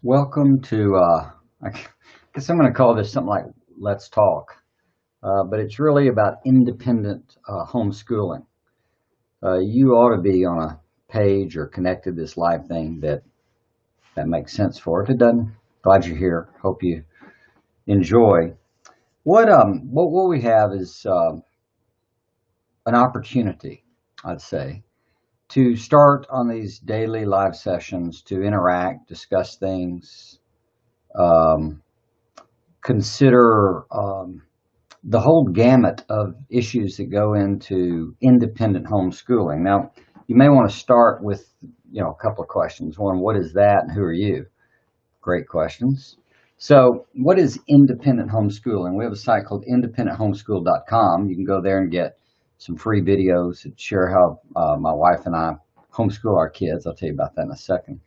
Welcome to, I guess I'm going to call this something like Let's Talk, but it's really about independent homeschooling. You ought to be on a page or connected to this live thing that makes sense for it. If it doesn't, glad you're here. Hope you enjoy. What we have is an opportunity, I'd say, to start on these daily live sessions to interact, discuss things, um, consider the whole gamut of issues that go into independent homeschooling. Now, you may want to start with, a couple of questions. One, what is that and who are you? Great questions. So, what is independent homeschooling? We have a site called independenthomeschool.com. You can go there and get some free videos that share how my wife and I homeschool our kids. I'll tell you about that in a second.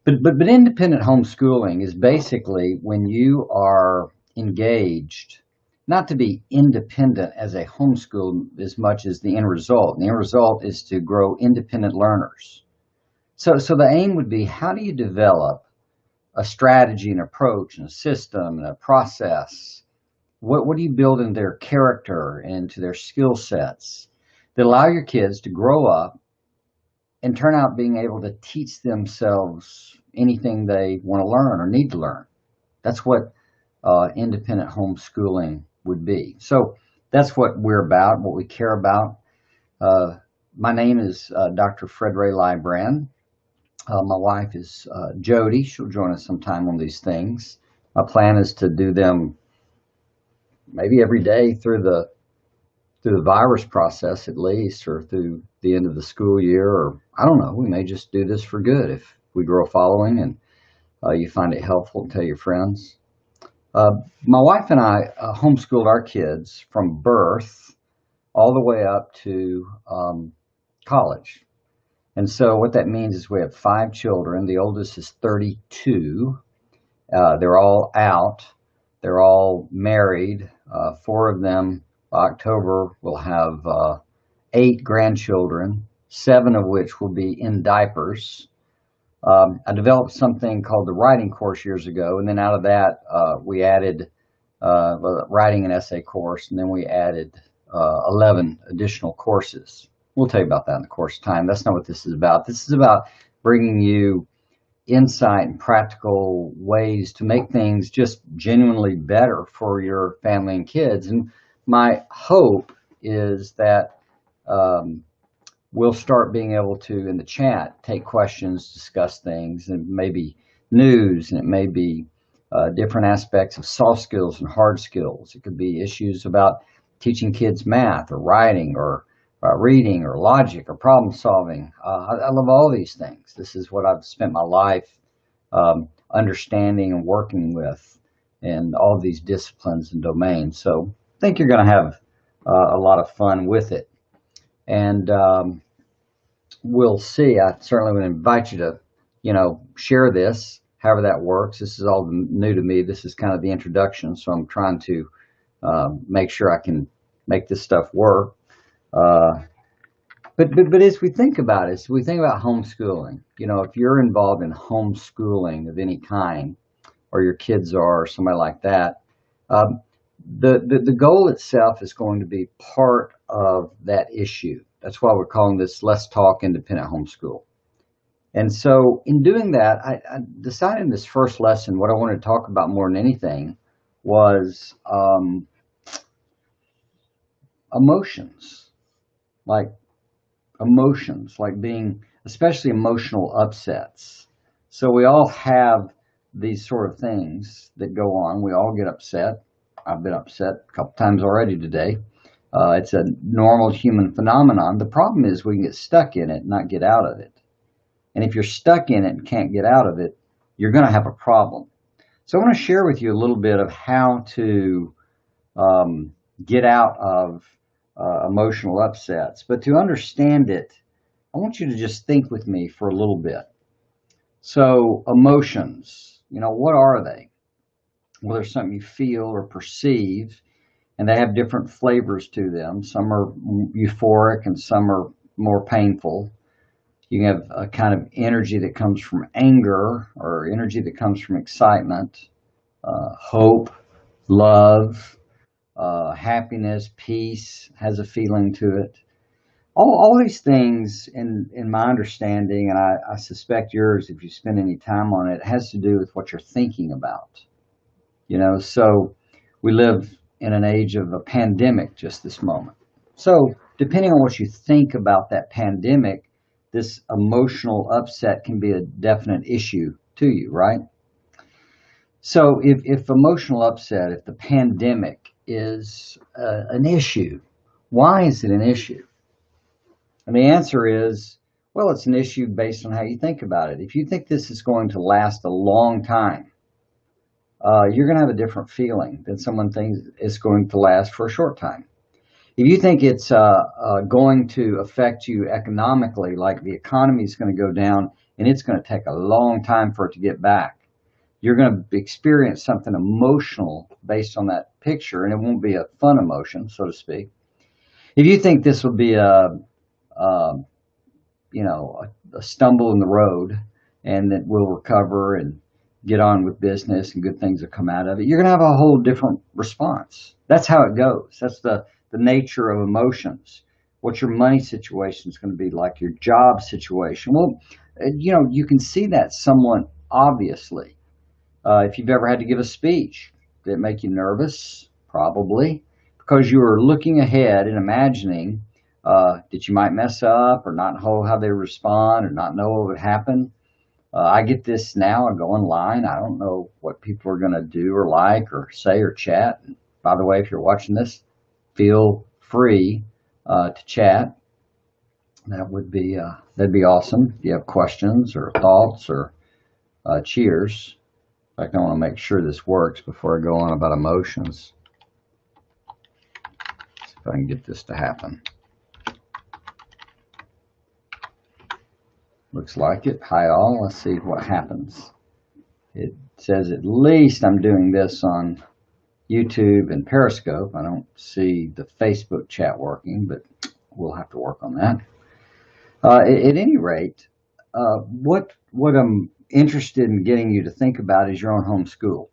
But independent homeschooling is basically when you are engaged, not to be independent as a homeschool as much as the end result. The end result is to grow independent learners. So the aim would be, how do you develop a strategy, an approach, and a system, and a process? What do you build into their character and into their skill sets that allow your kids to grow up and turn out being able to teach themselves anything they want to learn or need to learn? That's what independent homeschooling would be. So that's what we're about, what we care about. My name is Dr. Fred Ray Lybrand. My wife is Jody. She'll join us sometime on these things. My plan is to do them maybe every day through the virus process at least, or through the end of the school year, or I don't know, we may just do this for good if we grow a following and you find it helpful, tell your friends. My wife and I homeschooled our kids from birth all the way up to college. And so what that means is we have 5 children. The oldest is 32. They're all out. They're all married. 4 of them, October, will have 8 grandchildren, 7 of which will be in diapers. I developed something called the writing course years ago, and then out of that, we added writing and essay course, and then we added 11 additional courses. We'll tell you about that in the course time. That's not what this is about. This is about bringing you insight and practical ways to make things just genuinely better for your family and kids. And my hope is that we'll start being able to, in the chat, take questions, discuss things, and maybe news, and it may be different aspects of soft skills and hard skills. It could be issues about teaching kids math or writing or reading or logic or problem solving. I love all these things. This is what I've spent my life understanding and working with in all of these disciplines and domains. So I think you're going to have a lot of fun with it. And we'll see. I certainly would invite you to, share this, however that works. This is all new to me. This is kind of the introduction, so I'm trying to make sure I can make this stuff work. But as we think about it, as we think about homeschooling, if you're involved in homeschooling of any kind, or your kids are, or somebody like that, the goal itself is going to be part of that issue. That's why we're calling this Let's Talk Independent Homeschool. And so in doing that, I decided in this first lesson, what I wanted to talk about more than anything was emotions, like being, especially emotional upsets. So we all have these sort of things that go on. We all get upset. I've been upset a couple times already today. It's a normal human phenomenon. The problem is we can get stuck in it and not get out of it. And if you're stuck in it and can't get out of it, you're going to have a problem. So I want to share with you a little bit of how to get out of emotional upsets. But to understand it, I want you to just think with me for a little bit. So emotions, what are they? Well, there's something you feel or perceive, and they have different flavors to them. Some are euphoric and some are more painful. You can have a kind of energy that comes from anger or energy that comes from excitement, hope, love, happiness, peace has a feeling to it. All these things, in my understanding, and I suspect yours if you spend any time on it, has to do with what you're thinking about. So we live in an age of a pandemic just this moment. So depending on what you think about that pandemic, this emotional upset can be a definite issue to you, right? So if emotional upset, if the pandemic is an issue, why is it an issue? And the answer is, well, it's an issue based on how you think about it. If you think this is going to last a long time, you're going to have a different feeling than someone thinks it's going to last for a short time. If you think it's going to affect you economically, like the economy is going to go down and it's going to take a long time for it to get back, you're going to experience something emotional based on that picture, and it won't be a fun emotion, so to speak. If you think this will be a a stumble in the road and that we'll recover and get on with business and good things will come out of it, you're going to have a whole different response. That's how it goes. That's the nature of emotions. What your money situation is going to be like, your job situation. Well, you can see that somewhat obviously. If you've ever had to give a speech, did it make you nervous? Probably, because you were looking ahead and imagining that you might mess up or not know how they respond or not know what would happen. I get this now. I go online. I don't know what people are going to do or like or say or chat. And by the way, if you're watching this, feel free to chat. That'd be awesome. If you have questions or thoughts or cheers. In fact, I want to make sure this works before I go on about emotions. See if I can get this to happen. Looks like it. Hi all. Let's see what happens. It says at least I'm doing this on YouTube and Periscope. I don't see the Facebook chat working, but we'll have to work on that. At any rate, what I'm interested in getting you to think about is your own homeschool.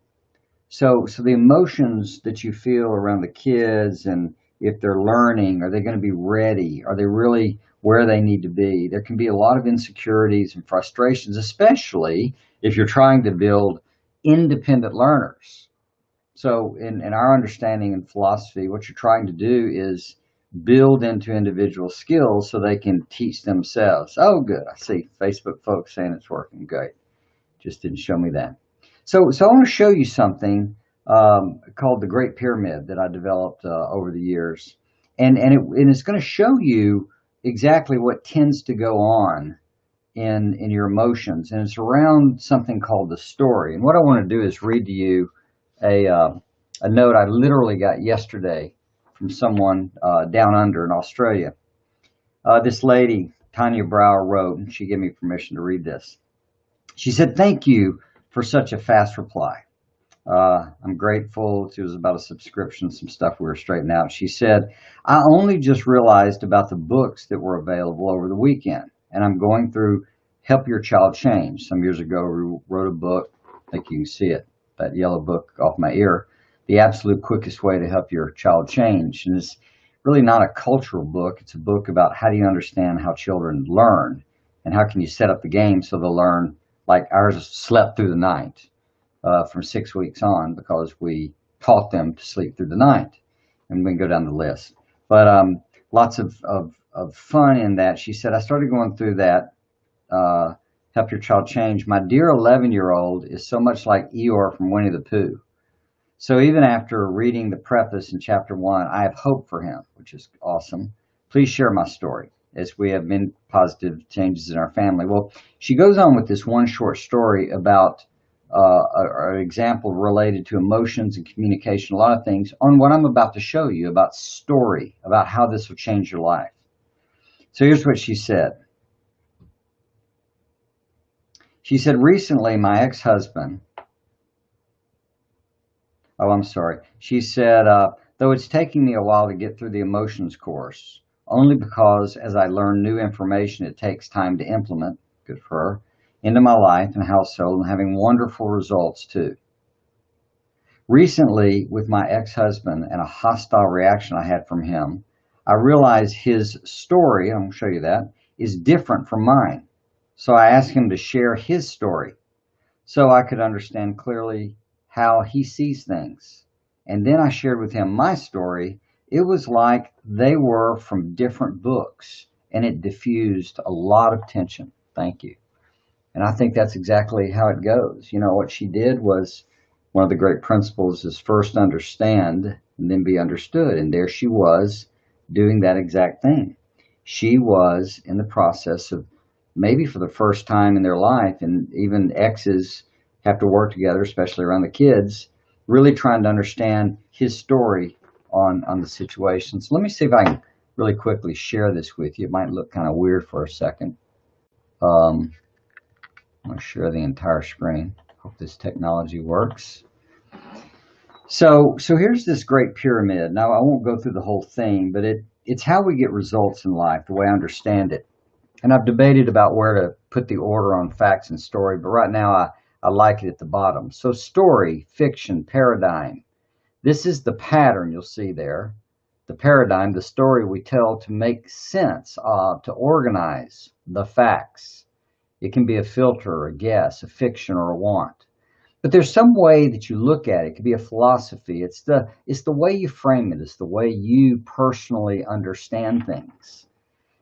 So the emotions that you feel around the kids, and if they're learning, are they going to be ready? Are they really where they need to be? There can be a lot of insecurities and frustrations, especially if you're trying to build independent learners. So in our understanding and philosophy, what you're trying to do is build into individual skills so they can teach themselves. Oh, good. I see Facebook folks saying it's working. Great. Just didn't show me that. So I want to show you something called the Great Pyramid that I developed over the years. And it's going to show you exactly what tends to go on in your emotions. And it's around something called the story. And what I want to do is read to you a note I literally got yesterday from someone down under in Australia. This lady, Tanya Brower, wrote, and she gave me permission to read this. She said, "Thank you for such a fast reply. I'm grateful." It was about a subscription, some stuff we were straightening out. She said, "I only just realized about the books that were available over the weekend, and I'm going through Help Your Child Change." Some years ago, we wrote a book. I think you can see it, that yellow book off my ear, The Absolute Quickest Way to Help Your Child Change. And it's really not a cultural book. It's a book about how do you understand how children learn and how can you set up the game so they'll learn, like ours slept through the night from 6 weeks on because we taught them to sleep through the night. And we can go down the list. But lots of fun in that. She said, "I started going through that, Help Your Child Change. My dear 11-year-old is so much like Eeyore from Winnie the Pooh. So even after reading the preface in chapter 1, I have hope for him," which is awesome. "Please share my story, as we have been positive changes in our family." Well, she goes on with this one short story about an example related to emotions and communication, a lot of things, on what I'm about to show you about story, about how this will change your life. So here's what she said. She said, "Recently, my ex-husband," oh, I'm sorry. She said, "though it's taking me a while to get through the emotions course, only because as I learn new information, it takes time to implement, good for her, into my life and household, and having wonderful results too. Recently, with my ex-husband and a hostile reaction I had from him, I realized his story, I'm going to show you that, is different from mine. So I asked him to share his story so I could understand clearly how he sees things. And then I shared with him my story. It was like they were from different books, and it diffused a lot of tension. Thank you. And I think that's exactly how it goes. You know, what she did was, one of the great principles is first understand and then be understood. And there she was doing that exact thing. She was in the process of, maybe for the first time in their life, and even exes have to work together, especially around the kids, really trying to understand his story on the situation. So let me see if I can really quickly share this with you. It might look kind of weird for a second. I'm going to share the entire screen. Hope this technology works. So here's this great pyramid. Now, I won't go through the whole thing, but it's how we get results in life, the way I understand it. And I've debated about where to put the order on facts and story, but right now I like it at the bottom. So story, fiction, paradigm. This is the pattern you'll see there. The paradigm, the story we tell to make sense of, to organize the facts. It can be a filter, a guess, a fiction, or a want. But there's some way that you look at it. It could be a philosophy. It's the way you frame it. It's the way you personally understand things.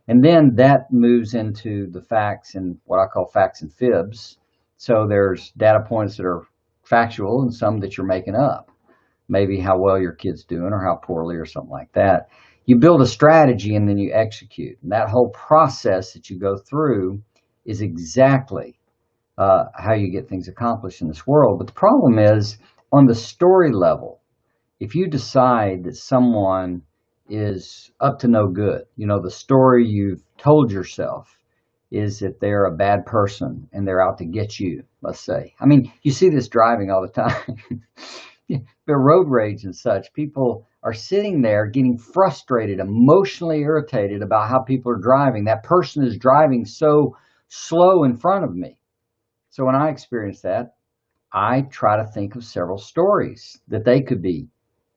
And then that moves into the facts and what I call facts and fibs. So there's data points that are factual and some that you're making up. Maybe how well your kid's doing or how poorly or something like that. You build a strategy and then you execute. And that whole process that you go through is exactly how you get things accomplished in this world. But the problem is, on the story level, if you decide that someone is up to no good, you know, the story you've told yourself is that they're a bad person and they're out to get you, let's say. I mean, you see this driving all the time. The road rage and such. People are sitting there getting frustrated, emotionally irritated about how people are driving. That person is driving so slow in front of me. So when I experience that, I try to think of several stories that they could be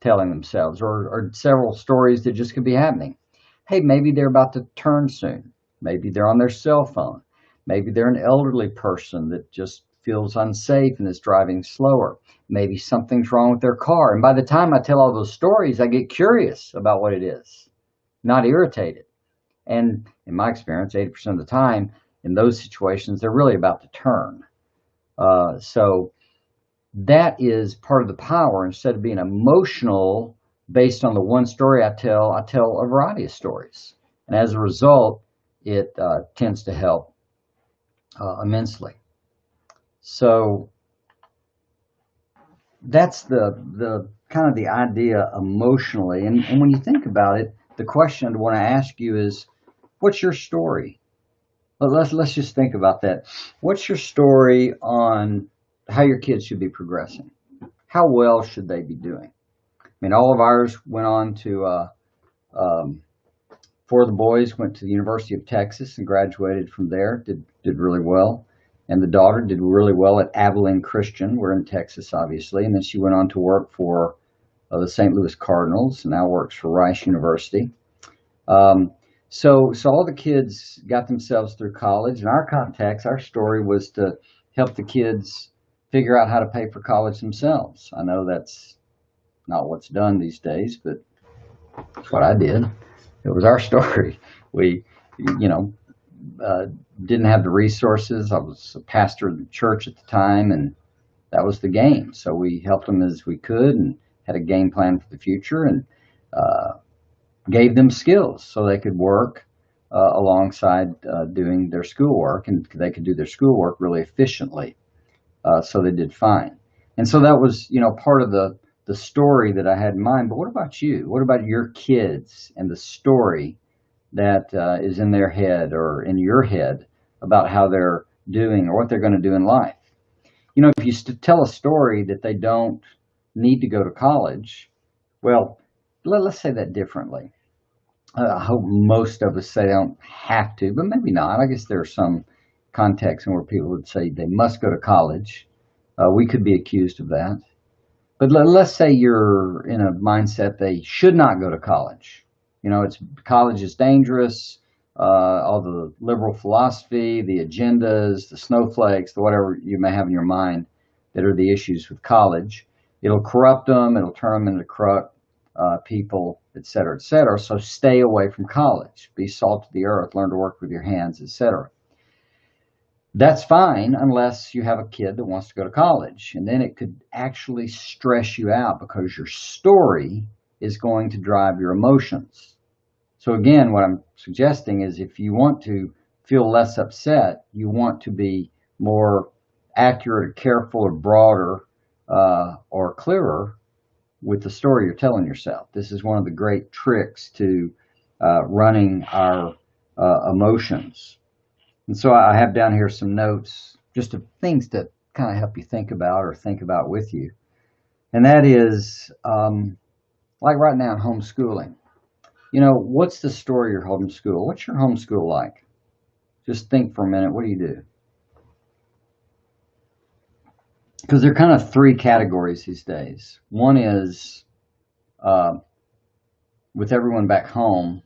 telling themselves, or several stories that just could be happening. Hey, maybe they're about to turn soon. Maybe they're on their cell phone. Maybe they're an elderly person that just feels unsafe and is driving slower. Maybe something's wrong with their car. And by the time I tell all those stories, I get curious about what it is, not irritated. And in my experience, 80% of the time, in those situations, they're really about to turn. So that is part of the power. Instead of being emotional based on the one story I tell a variety of stories. And as a result, it tends to help immensely. So that's the kind of the idea emotionally. And when you think about it, the question I want to ask you is, what's your story? But let's just think about that. What's your story on how your kids should be progressing? How well should they be doing? I mean, all of ours went on to, four of the boys went to the University of Texas and graduated from there, did really well. And the daughter did really well at Abilene Christian. We're in Texas, obviously. And then she went on to work for the St. Louis Cardinals and now works for Rice University. So all the kids got themselves through college. In our context, our story was to help the kids figure out how to pay for college themselves. I know that's not what's done these days, but that's what I did. It was our story. We, didn't have the resources. I was a pastor of the church at the time, and that was the game. So we helped them as we could and had a game plan for the future, and gave them skills so they could work alongside doing their schoolwork, and they could do their schoolwork really efficiently. So they did fine. And so that was, part of the story that I had in mind. But what about you? What about your kids and the story that is in their head or in your head about how they're doing or what they're going to do in life? If you tell a story that they don't need to go to college, well, let's say that differently. I hope most of us say they don't have to, but maybe not. I guess there are some contexts where people would say they must go to college. We could be accused of that. But let's say you're in a mindset they should not go to college. It's college is dangerous. All the liberal philosophy, the agendas, the snowflakes, the whatever you may have in your mind that are the issues with college. It'll corrupt them. It'll turn them into corrupt people, et cetera, et cetera. So stay away from college. Be salt of the earth. Learn to work with your hands, et cetera. That's fine unless you have a kid that wants to go to college. And then it could actually stress you out because your story is going to drive your emotions. So again, what I'm suggesting is if you want to feel less upset, you want to be more accurate or careful or broader or clearer with the story you're telling yourself. This is one of the great tricks to running our emotions. And so I have down here some notes, just of things that kind of help you think about or think about with you. And that is, like right now in homeschooling, what's the story of your homeschool? What's your homeschool like? Just think for a minute. What do you do? Because there are kind of three categories these days. One is with everyone back home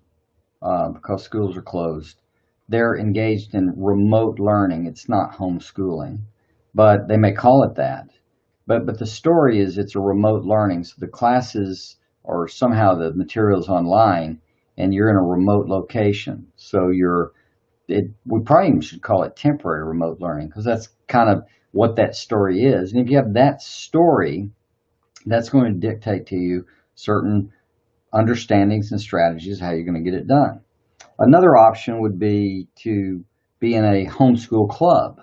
because schools are closed, they're engaged in remote learning. It's not homeschooling, but they may call it that. But the story is it's a remote learning. So the classes or somehow the material's online and you're in a remote location. So we probably should call it temporary remote learning because that's kind of what that story is. And if you have that story, that's going to dictate to you certain understandings and strategies how you're going to get it done. Another option would be to be in a homeschool club.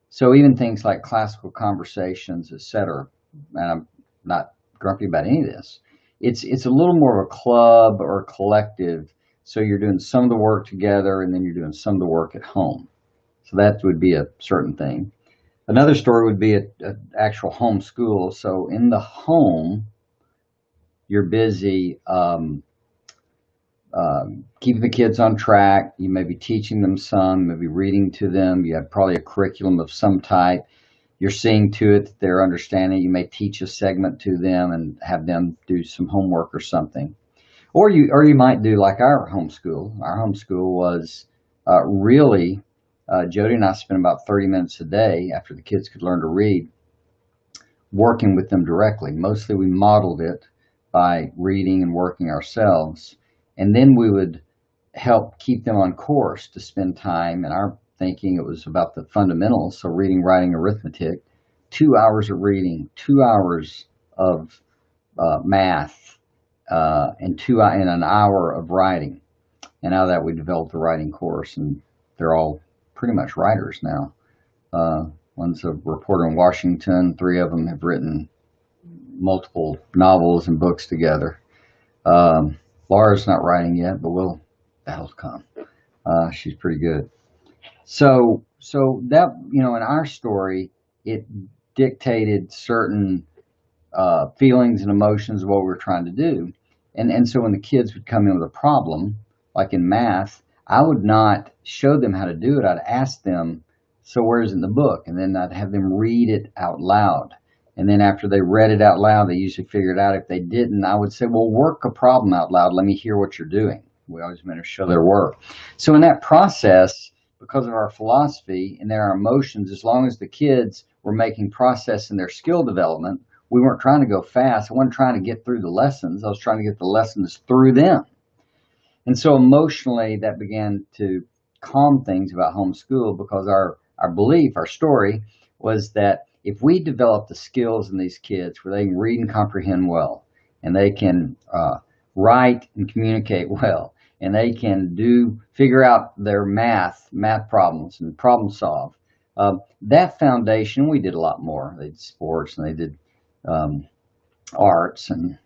So even things like classical conversations, etc. And I'm not grumpy about any of this. It's a little more of a club or a collective. So you're doing some of the work together and then you're doing some of the work at home. So that would be a certain thing. Another story would be an actual homeschool. So in the home, you're busy keeping the kids on track. You may be teaching them some, maybe reading to them. You have probably a curriculum of some type. You're seeing to it that they're understanding. You may teach a segment to them and have them do some homework or something. Or you might do like our homeschool. Our homeschool was really, Jody and I spent about 30 minutes a day after the kids could learn to read, working with them directly. Mostly we modeled it by reading and working ourselves. And then we would help keep them on course to spend time. In our thinking, it was about the fundamentals. So reading, writing, arithmetic, 2 hours of reading, 2 hours of math, and an hour of writing. And out of that, we developed a writing course, and they're all pretty much writers now. One's a reporter in Washington. 3 of them have written multiple novels and books together. Laura's not writing yet, but that'll come. She's pretty good. So that, in our story, it dictated certain feelings and emotions of what we were trying to do. And so when the kids would come in with a problem, like in math, I would not show them how to do it. I'd ask them, so where's it in the book? And then I'd have them read it out loud. And then after they read it out loud, they usually figured it out. If they didn't, I would say, well, work a problem out loud. Let me hear what you're doing. We always meant to show their work. So in that process, because of our philosophy and our emotions, as long as the kids were making progress in their skill development, we weren't trying to go fast. I wasn't trying to get through the lessons. I was trying to get the lessons through them. And so emotionally, that began to calm things about homeschool because our belief, our story, was that if we develop the skills in these kids where they can read and comprehend well, and they can write and communicate well, and they can figure out their math problems and problem solve, that foundation, we did a lot more. They did sports and they did arts and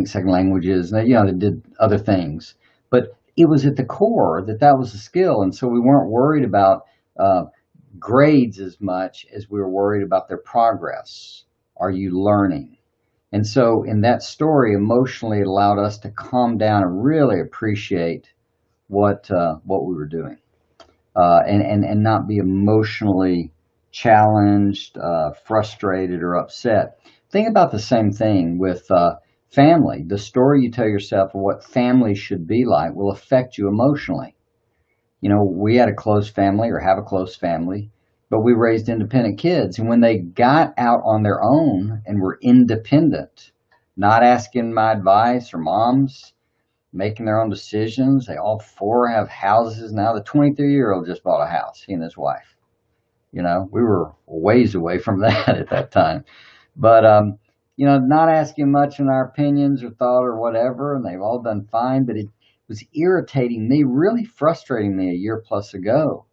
second languages, and they did other things. But it was at the core that was a skill, and so we weren't worried about grades as much as we were worried about their progress. Are you learning? And so in that story, emotionally, it allowed us to calm down and really appreciate what we were doing, and not be emotionally challenged, frustrated, or upset. Think about the same thing with family. The story you tell yourself of what family should be like will affect you emotionally. You know, we had a close family or have a close family, but we raised independent kids. And when they got out on their own and were independent, not asking my advice or mom's, making their own decisions, they all four have houses now. The 23-year-old just bought a house, he and his wife. You know, we were ways away from that at that time. But, you know, not asking much in our opinions or thought or whatever, and they've all done fine. But it was irritating me, really frustrating me a year plus ago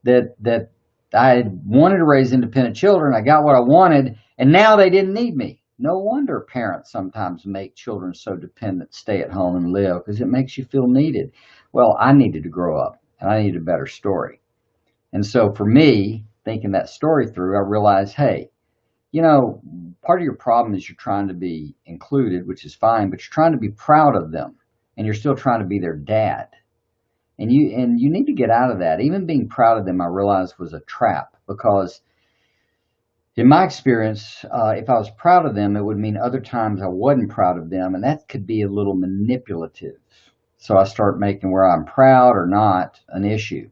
that I wanted to raise independent children. I got what I wanted, and now they didn't need me. No wonder parents sometimes make children so dependent, stay at home and live, because it makes you feel needed. Well, I needed to grow up, and I needed a better story. And so for me, thinking that story through, I realized, hey, you know, part of your problem is you're trying to be included, which is fine, but you're trying to be proud of them, and you're still trying to be their dad. And you need to get out of that. Even being proud of them, I realized, was a trap, because in my experience, if I was proud of them, it would mean other times I wasn't proud of them, and that could be a little manipulative. So I start making where I'm proud or not an issue.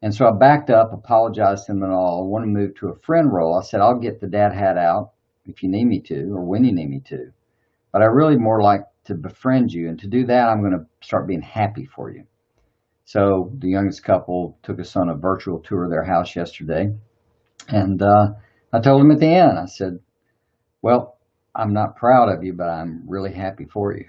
And so I backed up, apologized to them and all. I want to move to a friend role. I said, I'll get the dad hat out if you need me to, or when you need me to. But I really more like to befriend you. And to do that, I'm going to start being happy for you. So the youngest couple took us on a virtual tour of their house yesterday. And I told them at the end, I said, well, I'm not proud of you, but I'm really happy for you.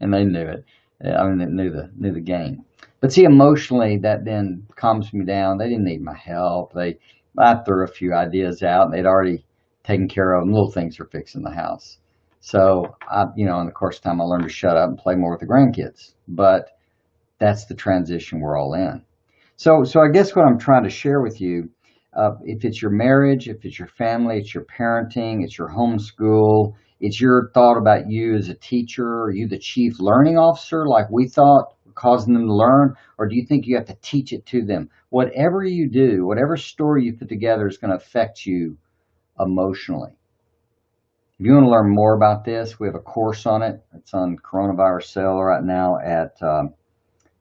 And they knew it. I mean, they knew the game. But see, emotionally, that then calms me down. They didn't need my help. I threw a few ideas out, and they'd already taken care of them. Little things for fixing the house. So, in the course of time, I learned to shut up and play more with the grandkids. But that's the transition we're all in. So I guess what I'm trying to share with you, if it's your marriage, if it's your family, it's your parenting, it's your homeschool, it's your thought about you as a teacher, are you the chief learning officer like we thought, causing them to learn, or do you think you have to teach it to them? Whatever you do, whatever story you put together is going to affect you emotionally. If you want to learn more about this, we have a course on it. It's on coronavirus sale right now at,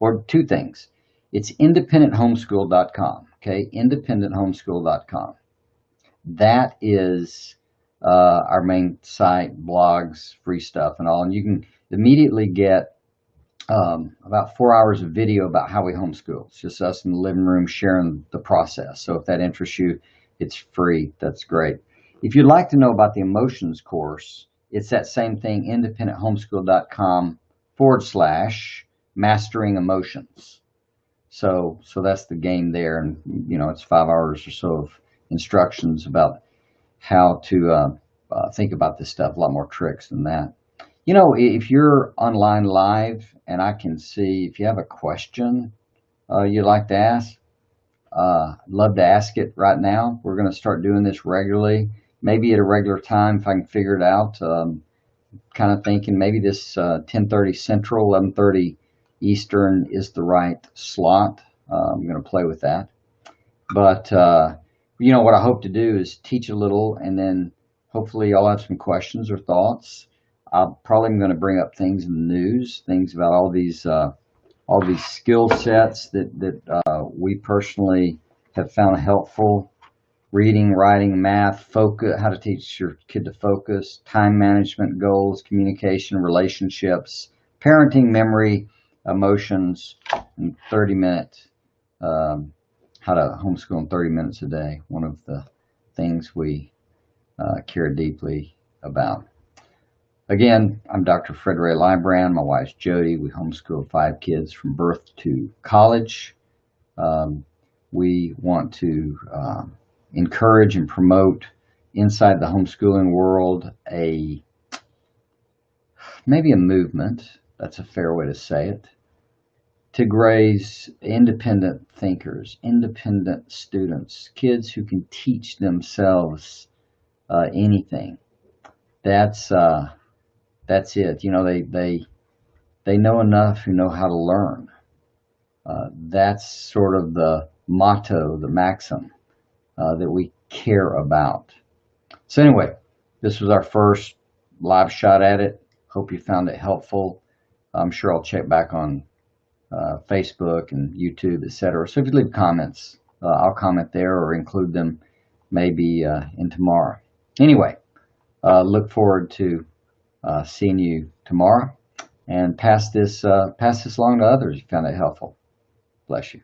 or two things. It's independenthomeschool.com, okay? Independenthomeschool.com. That is our main site, blogs, free stuff and all. And you can immediately get about 4 hours of video about how we homeschool. It's just us in the living room sharing the process. So if that interests you, it's free. That's great. If you'd like to know about the emotions course, it's that same thing, independenthomeschool.com/mastering emotions. So that's the game there. And, it's 5 hours or so of instructions about how to think about this stuff, a lot more tricks than that. If you're online live and I can see if you have a question you'd like to ask, I'd love to ask it right now. We're going to start doing this regularly, maybe at a regular time if I can figure it out. Kind of thinking maybe this 10:30 Central, 11:30 Eastern is the right slot. I'm going to play with that. But, what I hope to do is teach a little, and then hopefully y'all have some questions or thoughts. I'm probably going to bring up things in the news, things about all these skill sets that we personally have found helpful: reading, writing, math, focus, how to teach your kid to focus, time management, goals, communication, relationships, parenting, memory, emotions, and 30-minute, how to homeschool in 30 minutes a day. One of the things we care deeply about. Again, I'm Dr. Fred Ray Lybrand. My wife's Jody. We homeschooled 5 kids from birth to college. We want to encourage and promote inside the homeschooling world maybe a movement, that's a fair way to say it, to raise independent thinkers, independent students, kids who can teach themselves anything. that's that's it. You know, they know enough who know how to learn. That's sort of the motto, the maxim that we care about. So anyway, this was our first live shot at it. Hope you found it helpful. I'm sure I'll check back on Facebook and YouTube, etc. So if you leave comments, I'll comment there or include them maybe in tomorrow. Anyway, look forward to seeing you tomorrow, and pass this along to others if you found it helpful. Bless you.